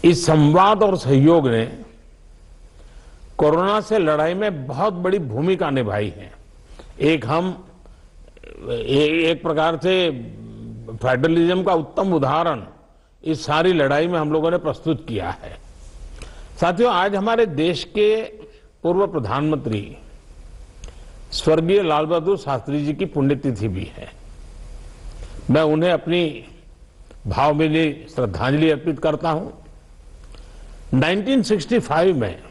इस संवाद और सहयोग ने कोरोना से लड़ाई में बहुत बड़ी भूमिका निभाई है। एक प्रकार से फेडरलिज्म का उत्तम उदाहरण इस सारी लड़ाई में हम लोगों ने प्रस्तुत किया है। साथियों, आज हमारे देश के पूर्व प्रधानमंत्री स्वर्गीय लाल बहादुर शास्त्री जी की पुण्यतिथि भी है। मैं उन्हें अपनी भावभीनी श्रद्धांजलि अर्पित करता हूं। 1965 में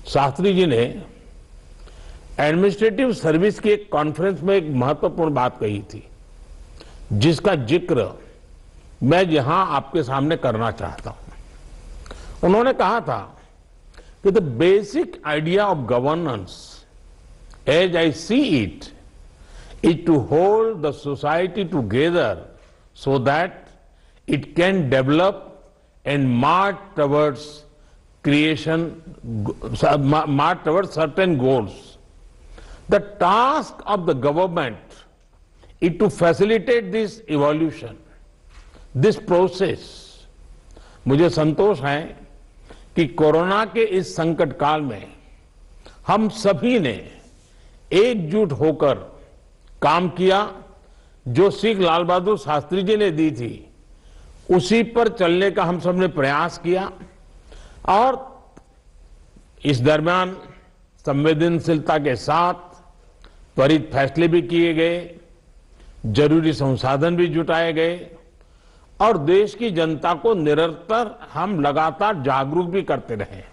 शास्त्री जी ने एडमिनिस्ट्रेटिव सर्विस की एक कॉन्फ्रेंस में एक महत्वपूर्ण बात कही थी, जिसका जिक्र मैं यहां आपके सामने करना चाहता हूं। उन्होंने कहा था कि the basic idea of governance as I see it is to hold the society together so that it can develop and march towards certain goals. The task of the government is to facilitate this evolution, this process. मुझे संतोष है कि corona के इस संकट काल में हम सभी ने एकजुट होकर काम किया। जो सीख लाल बहादुर शास्त्री जी ने दी थी, उसी पर चलने का हम सब ने प्रयास किया और इस दरमियान संवेदनशीलता के साथ त्वरित फैसले भी किए गए, जरूरी संसाधन भी जुटाए गए और देश की जनता को निरंतर हम लगातार जागरूक भी करते रहे।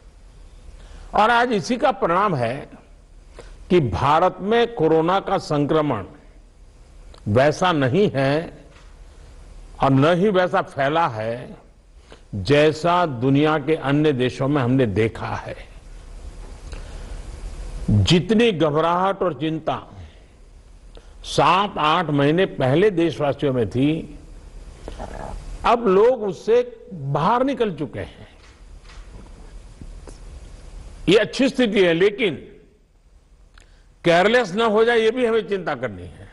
और आज इसी का परिणाम है कि भारत में कोरोना का संक्रमण वैसा नहीं है और न ही वैसा फैला है जैसा दुनिया के अन्य देशों में हमने देखा है। जितनी घबराहट और चिंता 7-8 महीने पहले देशवासियों में थी, अब लोग उससे बाहर निकल चुके हैं। ये अच्छी स्थिति है, लेकिन केयरलेस न हो जाए, ये भी हमें चिंता करनी है।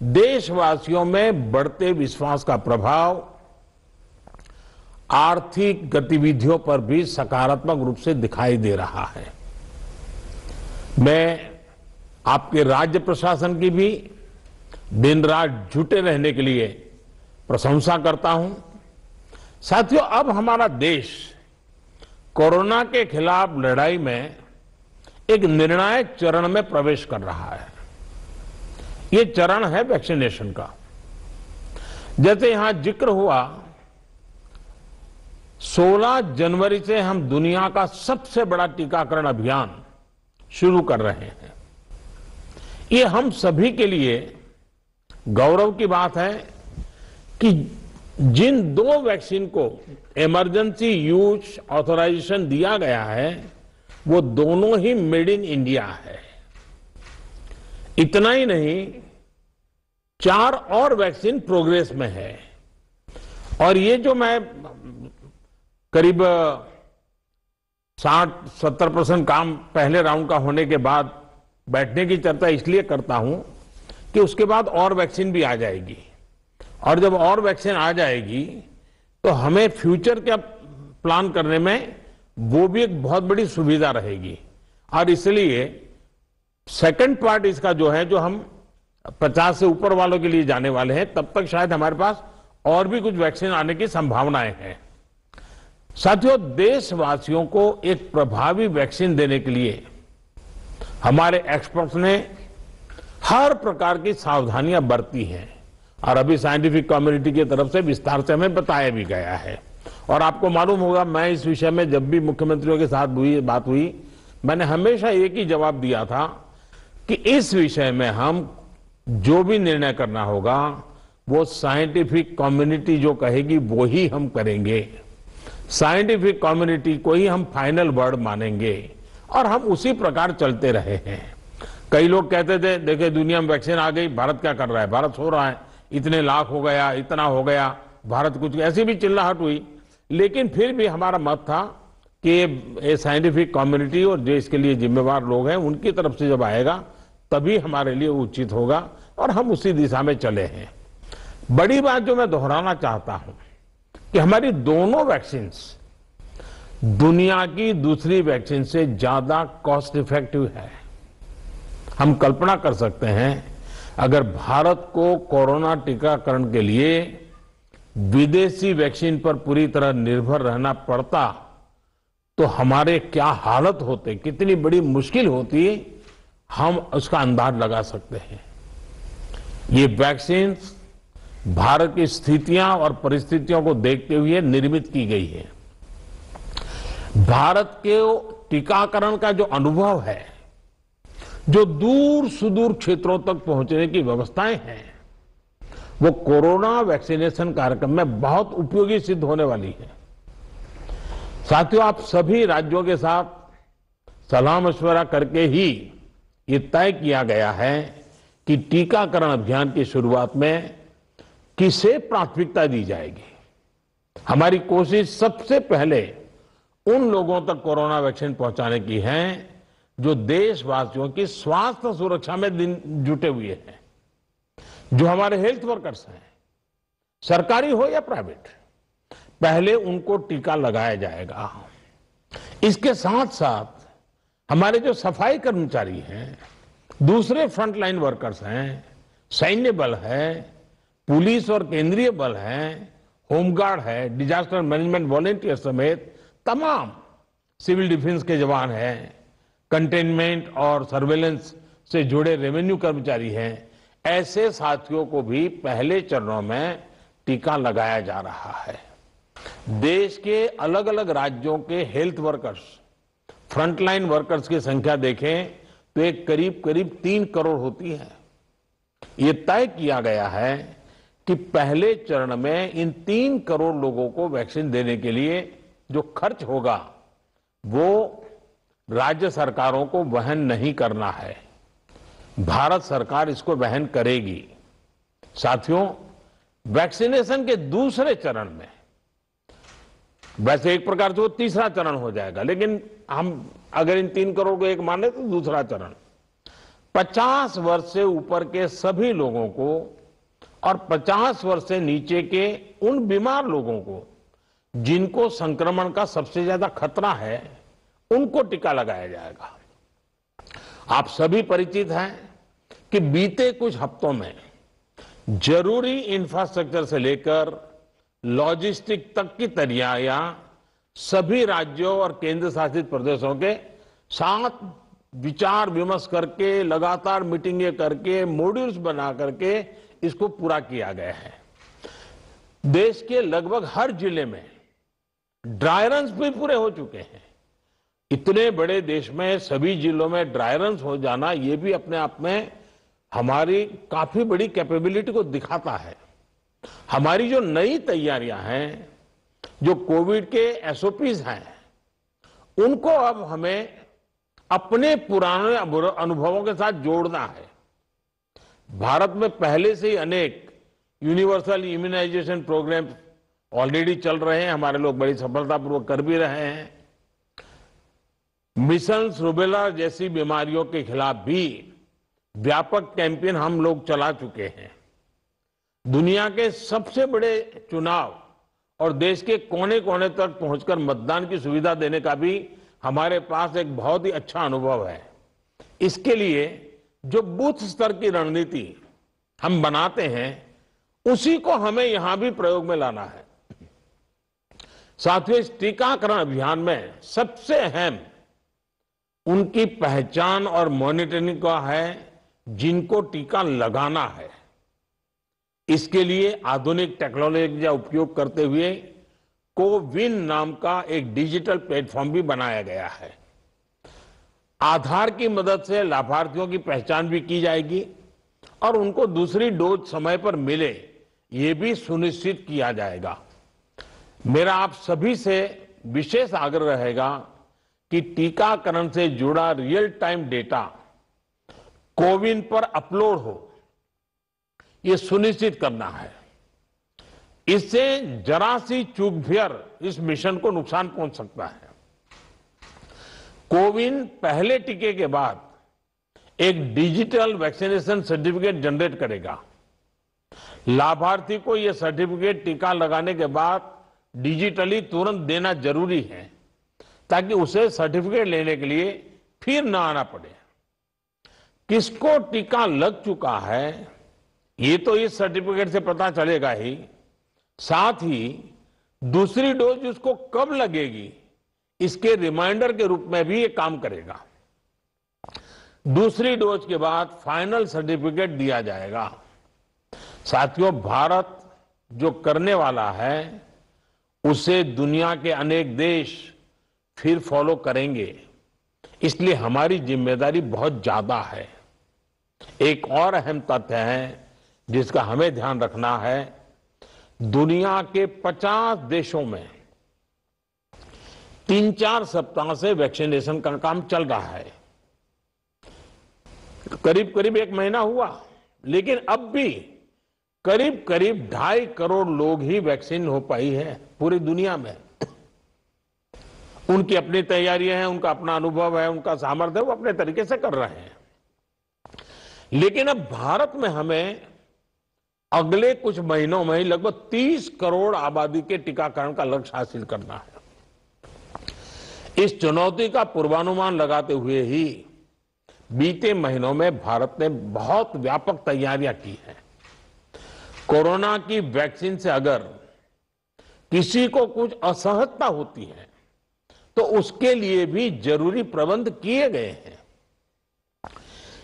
देशवासियों में बढ़ते विश्वास का प्रभाव आर्थिक गतिविधियों पर भी सकारात्मक रूप से दिखाई दे रहा है। मैं आपके राज्य प्रशासन की भी दिन रात जुटे रहने के लिए प्रशंसा करता हूं। साथियों, अब हमारा देश कोरोना के खिलाफ लड़ाई में एक निर्णायक चरण में प्रवेश कर रहा है। ये चरण है वैक्सीनेशन का। जैसे यहां जिक्र हुआ, 16 जनवरी से हम दुनिया का सबसे बड़ा टीकाकरण अभियान शुरू कर रहे हैं। ये हम सभी के लिए गौरव की बात है कि जिन 2 वैक्सीन को इमरजेंसी यूज ऑथराइजेशन दिया गया है, वो दोनों ही मेड इन इंडिया है। इतना ही नहीं, 4 और वैक्सीन प्रोग्रेस में है। और ये जो मैं करीब 60-70% काम पहले राउंड का होने के बाद बैठने की चर्चा इसलिए करता हूं कि उसके बाद और वैक्सीन भी आ जाएगी, और जब और वैक्सीन आ जाएगी तो हमें फ्यूचर का प्लान करने में वो भी एक बहुत बड़ी सुविधा रहेगी। और इसलिए सेकंड पार्ट इसका जो है, जो हम 50 से ऊपर वालों के लिए जाने वाले हैं, तब तक शायद हमारे पास और भी कुछ वैक्सीन आने की संभावनाएं हैं। साथियों, देशवासियों को एक प्रभावी वैक्सीन देने के लिए हमारे एक्सपर्ट्स ने हर प्रकार की सावधानियां बरती हैं और अभी साइंटिफिक कम्युनिटी की तरफ से विस्तार से हमें बताया भी गया है। और आपको मालूम होगा, मैं इस विषय में जब भी मुख्यमंत्रियों के साथ बात हुई, मैंने हमेशा एक ही जवाब दिया था कि इस विषय में हम जो भी निर्णय करना होगा वो साइंटिफिक कम्युनिटी जो कहेगी वो ही हम करेंगे। साइंटिफिक कम्युनिटी को ही हम फाइनल वर्ड मानेंगे और हम उसी प्रकार चलते रहे हैं। कई लोग कहते थे, देखिए दुनिया में वैक्सीन आ गई, भारत क्या कर रहा है, भारत सो रहा है, इतने लाख हो गया, इतना हो गया, भारत कुछ, ऐसी भी चिल्लाहट हुई। लेकिन फिर भी हमारा मत था कि ये साइंटिफिक कम्युनिटी और जो इसके लिए जिम्मेवार लोग हैं उनकी तरफ से जब आएगा तभी हमारे लिए उचित होगा, और हम उसी दिशा में चले हैं। बड़ी बात जो मैं दोहराना चाहता हूं कि हमारी दोनों वैक्सीन्स दुनिया की दूसरी वैक्सीन से ज्यादा कॉस्ट इफेक्टिव है। हम कल्पना कर सकते हैं अगर भारत को कोरोना टीकाकरण के लिए विदेशी वैक्सीन पर पूरी तरह निर्भर रहना पड़ता तो हमारे क्या हालत होते, कितनी बड़ी मुश्किल होती, हम उसका अंदाज लगा सकते हैं। ये वैक्सीन भारत की स्थितियां और परिस्थितियों को देखते हुए निर्मित की गई है। भारत के टीकाकरण का जो अनुभव है, जो दूर सुदूर क्षेत्रों तक पहुंचने की व्यवस्थाएं हैं, वो कोरोना वैक्सीनेशन कार्यक्रम में बहुत उपयोगी सिद्ध होने वाली है। साथियों, आप सभी राज्यों के साथ सलाह मशवरा करके ही ये तय किया गया है कि टीकाकरण अभियान की शुरुआत में किसे प्राथमिकता दी जाएगी। हमारी कोशिश सबसे पहले उन लोगों तक कोरोना वैक्सीन पहुंचाने की है जो देशवासियों की स्वास्थ्य सुरक्षा में जुटे हुए हैं, जो हमारे हेल्थ वर्कर्स हैं, सरकारी हो या प्राइवेट, पहले उनको टीका लगाया जाएगा। इसके साथ साथ हमारे जो सफाई कर्मचारी हैं, दूसरे फ्रंटलाइन वर्कर्स हैं, सैन्य बल है, पुलिस और केंद्रीय बल है, होमगार्ड है, डिजास्टर मैनेजमेंट वॉलेंटियर समेत तमाम सिविल डिफेंस के जवान हैं, कंटेनमेंट और सर्वेलेंस से जुड़े रेवेन्यू कर्मचारी हैं, ऐसे साथियों को भी पहले चरणों में टीका लगाया जा रहा है। देश के अलग अलग राज्यों के हेल्थ वर्कर्स, फ्रंटलाइन वर्कर्स की संख्या देखें तो एक करीब करीब 3 करोड़ होती है। ये तय किया गया है कि पहले चरण में इन 3 करोड़ लोगों को वैक्सीन देने के लिए जो खर्च होगा वो राज्य सरकारों को वहन नहीं करना है, भारत सरकार इसको वहन करेगी। साथियों, वैक्सीनेशन के दूसरे चरण में, वैसे एक प्रकार से वो तीसरा चरण हो जाएगा, लेकिन हम अगर इन 3 करोड़ को एक माने तो दूसरा चरण 50 वर्ष से ऊपर के सभी लोगों को और 50 वर्ष से नीचे के उन बीमार लोगों को जिनको संक्रमण का सबसे ज्यादा खतरा है, उनको टीका लगाया जाएगा। आप सभी परिचित हैं कि बीते कुछ हफ्तों में जरूरी इंफ्रास्ट्रक्चर से लेकर लॉजिस्टिक तक की तैयारियां सभी राज्यों और केंद्र शासित प्रदेशों के साथ विचार विमर्श करके, लगातार मीटिंगें करके, मॉड्यूल्स बना करके इसको पूरा किया गया है। देश के लगभग हर जिले में ड्राई रन्स भी पूरे हो चुके हैं। इतने बड़े देश में सभी जिलों में ड्राई रन्स हो जाना, ये भी अपने आप में हमारी काफी बड़ी कैपेबिलिटी को दिखाता है। हमारी जो नई तैयारियां हैं, जो कोविड के एसओपीज हैं, उनको अब हमें अपने पुराने अनुभवों के साथ जोड़ना है। भारत में पहले से ही अनेक यूनिवर्सल इम्यूनाइजेशन प्रोग्राम ऑलरेडी चल रहे हैं, हमारे लोग बड़ी सफलतापूर्वक कर भी रहे हैं। मिशन रूबेला जैसी बीमारियों के खिलाफ भी व्यापक कैंपेन हम लोग चला चुके हैं। दुनिया के सबसे बड़े चुनाव और देश के कोने कोने तक पहुंचकर मतदान की सुविधा देने का भी हमारे पास एक बहुत ही अच्छा अनुभव है। इसके लिए जो बूथ स्तर की रणनीति हम बनाते हैं, उसी को हमें यहां भी प्रयोग में लाना है। साथियों, इस टीकाकरण अभियान में सबसे अहम उनकी पहचान और मॉनिटरिंग का है जिनको टीका लगाना है। इसके लिए आधुनिक टेक्नोलॉजी का उपयोग करते हुए कोविन नाम का एक डिजिटल प्लेटफॉर्म भी बनाया गया है। आधार की मदद से लाभार्थियों की पहचान भी की जाएगी और उनको दूसरी डोज समय पर मिले, ये भी सुनिश्चित किया जाएगा। मेरा आप सभी से विशेष आग्रह रहेगा कि टीकाकरण से जुड़ा रियल टाइम डेटा कोविन पर अपलोड हो, ये सुनिश्चित करना है। इससे जरा सी चूक भी इस मिशन को नुकसान पहुंच सकता है। कोविन पहले टीके के बाद एक डिजिटल वैक्सीनेशन सर्टिफिकेट जनरेट करेगा। लाभार्थी को यह सर्टिफिकेट टीका लगाने के बाद डिजिटली तुरंत देना जरूरी है, ताकि उसे सर्टिफिकेट लेने के लिए फिर न आना पड़े। किसको टीका लग चुका है ये तो इस सर्टिफिकेट से पता चलेगा ही, साथ ही दूसरी डोज उसको कब लगेगी इसके रिमाइंडर के रूप में भी ये काम करेगा। दूसरी डोज के बाद फाइनल सर्टिफिकेट दिया जाएगा। साथियों, भारत जो करने वाला है उसे दुनिया के अनेक देश फिर फॉलो करेंगे, इसलिए हमारी जिम्मेदारी बहुत ज्यादा है। एक और अहम तथ्य है जिसका हमें ध्यान रखना है, दुनिया के 50 देशों में 3-4 सप्ताह से वैक्सीनेशन का काम चल रहा है। करीब करीब 1 महीना हुआ, लेकिन अब भी करीब करीब 2.5 करोड़ लोग ही वैक्सीन हो पाई है पूरी दुनिया में। उनकी अपनी तैयारियां हैं, उनका अपना अनुभव है, उनका सामर्थ्य है, वो अपने तरीके से कर रहे हैं। लेकिन अब भारत में हमें अगले कुछ महीनों में ही लगभग 30 करोड़ आबादी के टीकाकरण का लक्ष्य हासिल करना है। इस चुनौती का पूर्वानुमान लगाते हुए ही बीते महीनों में भारत ने बहुत व्यापक तैयारियां की हैं। कोरोना की वैक्सीन से अगर किसी को कुछ असहजता होती है तो उसके लिए भी जरूरी प्रबंध किए गए हैं।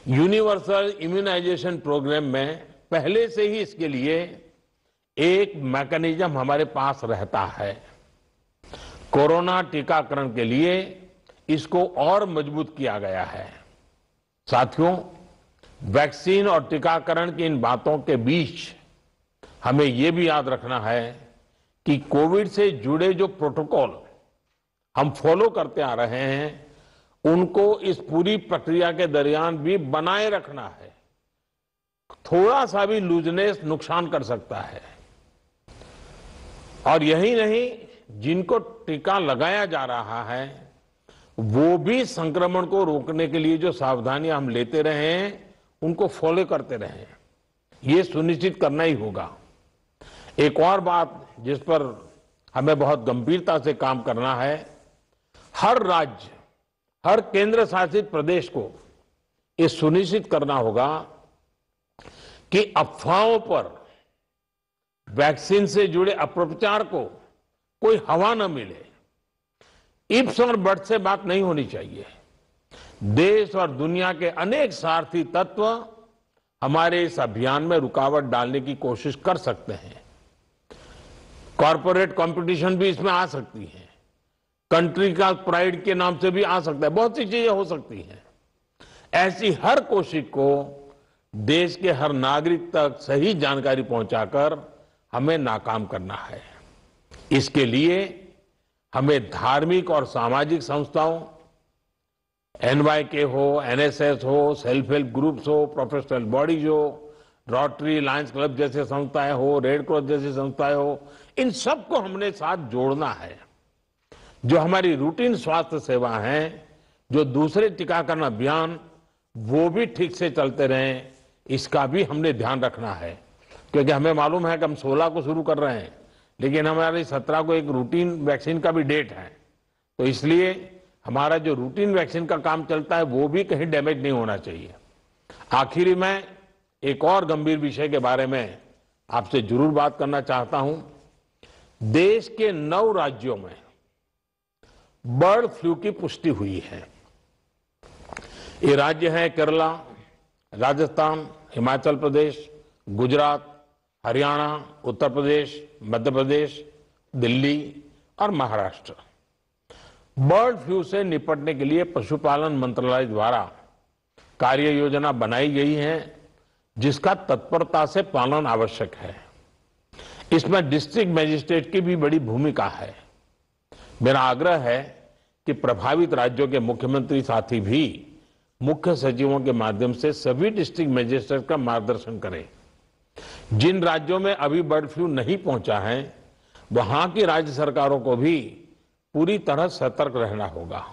यूनिवर्सल इम्यूनाइजेशन प्रोग्राम में पहले से ही इसके लिए एक मैकेनिज्म हमारे पास रहता है। कोरोना टीकाकरण के लिए इसको और मजबूत किया गया है। साथियों, वैक्सीन और टीकाकरण की इन बातों के बीच हमें यह भी याद रखना है कि कोविड से जुड़े जो प्रोटोकॉल हम फॉलो करते आ रहे हैं उनको इस पूरी प्रक्रिया के दरमियान भी बनाए रखना है। थोड़ा सा भी लूजनेस नुकसान कर सकता है। और यही नहीं, जिनको टीका लगाया जा रहा है वो भी संक्रमण को रोकने के लिए जो सावधानियां हम लेते रहे हैं उनको फॉलो करते रहे। ये सुनिश्चित करना ही होगा। एक और बात जिस पर हमें बहुत गंभीरता से काम करना है, हर राज्य, हर केंद्र शासित प्रदेश को ये सुनिश्चित करना होगा कि अफवाहों पर, वैक्सीन से जुड़े अपप्रचार को कोई हवा न मिले। इफ्स और बट्स से बात नहीं होनी चाहिए। देश और दुनिया के अनेक स्वार्थी तत्व हमारे इस अभियान में रुकावट डालने की कोशिश कर सकते हैं। कॉरपोरेट कंपटीशन भी इसमें आ सकती है, कंट्री का प्राइड के नाम से भी आ सकता है, बहुत सी चीजें हो सकती हैं। ऐसी हर कोशिश को देश के हर नागरिक तक सही जानकारी पहुंचाकर हमें नाकाम करना है। इसके लिए हमें धार्मिक और सामाजिक संस्थाओं, एनवाईके हो, एनएसएस हो, सेल्फ हेल्प ग्रुप्स हो, प्रोफेशनल बॉडीज हो, रोटरी, लायंस क्लब जैसे संस्थाएं हो, रेड क्रॉस जैसी संस्थाएं हो, इन सबको हमने साथ जोड़ना है। जो हमारी रूटीन स्वास्थ्य सेवा है, जो दूसरे टीकाकरण अभियान, वो भी ठीक से चलते रहें, इसका भी हमने ध्यान रखना है। क्योंकि हमें मालूम है कि हम 16 को शुरू कर रहे हैं, लेकिन हमारे 17 को एक रूटीन वैक्सीन का भी डेट है। तो इसलिए हमारा जो रूटीन वैक्सीन का काम चलता है वो भी कहीं डैमेज नहीं होना चाहिए। आखिरी में एक और गंभीर विषय के बारे में आपसे जरूर बात करना चाहता हूं। देश के 9 राज्यों में बर्ड फ्लू की पुष्टि हुई है। ये राज्य हैं केरला, राजस्थान, हिमाचल प्रदेश, गुजरात, हरियाणा, उत्तर प्रदेश, मध्य प्रदेश, दिल्ली और महाराष्ट्र। बर्ड फ्लू से निपटने के लिए पशुपालन मंत्रालय द्वारा कार्य योजना बनाई गई है, जिसका तत्परता से पालन आवश्यक है। इसमें डिस्ट्रिक्ट मजिस्ट्रेट की भी बड़ी भूमिका है। मेरा आग्रह है कि प्रभावित राज्यों के मुख्यमंत्री साथी भी मुख्य सचिवों के माध्यम से सभी डिस्ट्रिक्ट मजिस्ट्रेट का मार्गदर्शन करें। जिन राज्यों में अभी बर्ड फ्लू नहीं पहुंचा है, वहां की राज्य सरकारों को भी पूरी तरह सतर्क रहना होगा।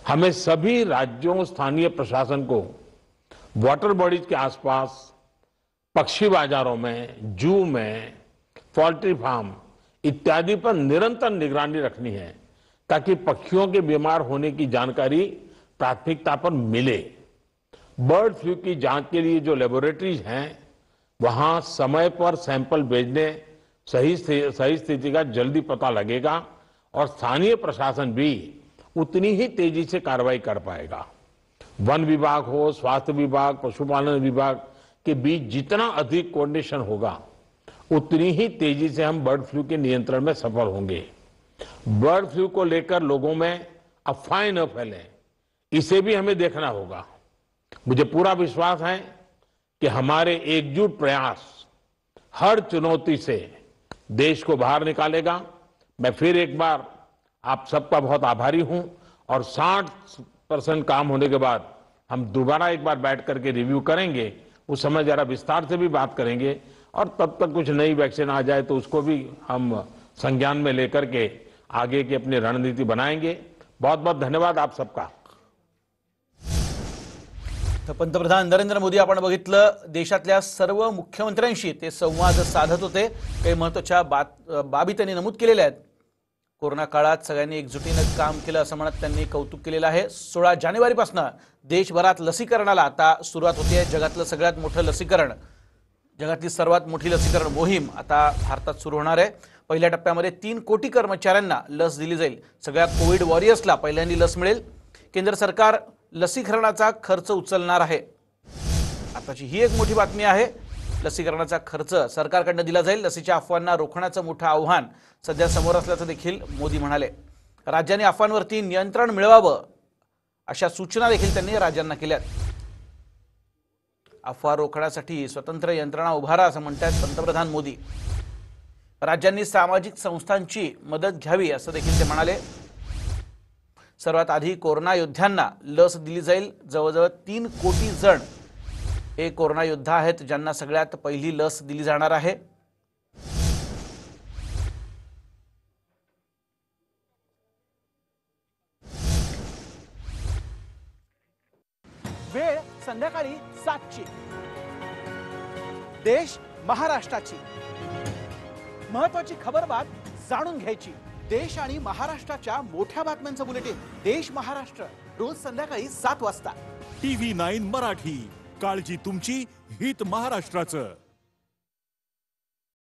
हमें सभी राज्यों, स्थानीय प्रशासन को वाटर बॉडीज के आसपास, पक्षी बाजारों में, जू में, पोल्ट्री फार्म, इत्यादि पर निरंतर निगरानी रखनी है ताकि पक्षियों के बीमार होने की जानकारी प्राथमिकता पर मिले। बर्ड फ्लू की जांच के लिए जो लेबोरेटरीज हैं वहां समय पर सैंपल भेजने सही स्थिति का जल्दी पता लगेगा और स्थानीय प्रशासन भी उतनी ही तेजी से कार्रवाई कर पाएगा। वन विभाग हो, स्वास्थ्य विभाग, पशुपालन विभाग के बीच जितना अधिक कोऑर्डिनेशन होगा उतनी ही तेजी से हम बर्ड फ्लू के नियंत्रण में सफल होंगे। बर्ड फ्लू को लेकर लोगों में अफवाहें न फैलें, इसे भी हमें देखना होगा। मुझे पूरा विश्वास है कि हमारे एकजुट प्रयास हर चुनौती से देश को बाहर निकालेगा। मैं फिर एक बार आप सबका बहुत आभारी हूं और 60% काम होने के बाद हम दोबारा एक बार बैठ करके रिव्यू करेंगे। उस समय जरा विस्तार से भी बात करेंगे और तब तक कुछ नई वैक्सीन आ जाए तो उसको भी हम संज्ञान में लेकर के आगे की अपनी रणनीति बनाएंगे। बहुत बहुत धन्यवाद आप सबका। पंतप्रधान नरेंद्र मोदी आपण बघितलं देशातल्या सर्व मुख्यमंत्र्यांशी ते संवाद साधत होते। काही महत्त्वाच्या बाबी त्यांनी नमूद केलेल्या आहेत। कोरोना काळात सगळ्यांनी एकजुटीने काम केलं असं म्हणत त्यांनी कौतुक केलेलं आहे। 16 जानेवारीपासून देशभरात लसीकरणाला आता सुरुवात होते। जगातलं सगळ्यात मोठं लसीकरण, जगातली सर्वात मोठी लसीकरण मोहीम आता भारतात सुरू होणार आहे। पहिल्या टप्प्यामध्ये 3 कोटी कर्मचाऱ्यांना लस दिली जाईल। सगळ्या कोविड वॉरियर्सला पहिल्यांदा लस मिळेल। केंद्र सरकार लसीकरणाचा खर्च उचलणार आहे। आताची ही एक मोठी बातमी आहे। लसीकरणाचा खर्च सरकारकडून दिला जाईल। लसीच्या अफवांना रोखण्याचं मोठं आव्हान सध्या समोर असल्याचं देखील मोदी म्हणाले। राज्यांनी अफवांवरती नियंत्रण मिळवावं अशा सूचना देखील त्यांनी राज्यांना केल्यात। अफवा रोखण्यासाठी स्वतंत्र यंत्रणा उभारा असं म्हणतात पंतप्रधान मोदी। राज्यांनी सामाजिक संस्थांची मदत घ्यावी असं देखील ते म्हणाले। सर्वात आधी कोरोना योद्ध्यांना लस दिली जाईल। जवळजवळ 3 कोटी जण हे कोरोना योद्धा आहेत ज्यांना सगळ्यात पहिली लस दिली जाणार आहे। वेळ संध्याकाळी 7ची। देश महाराष्ट्राची महत्त्वाची खबरबात जाणून घ्यायची। देश आणि महाराष्ट्राच्या मोठ्या बातम्यांचं बुलेटिन देश महाराष्ट्र रोज संध्याकाळी 7 वाजता। TV9 मराठी, काळजी तुमची, हित महाराष्ट्राचं।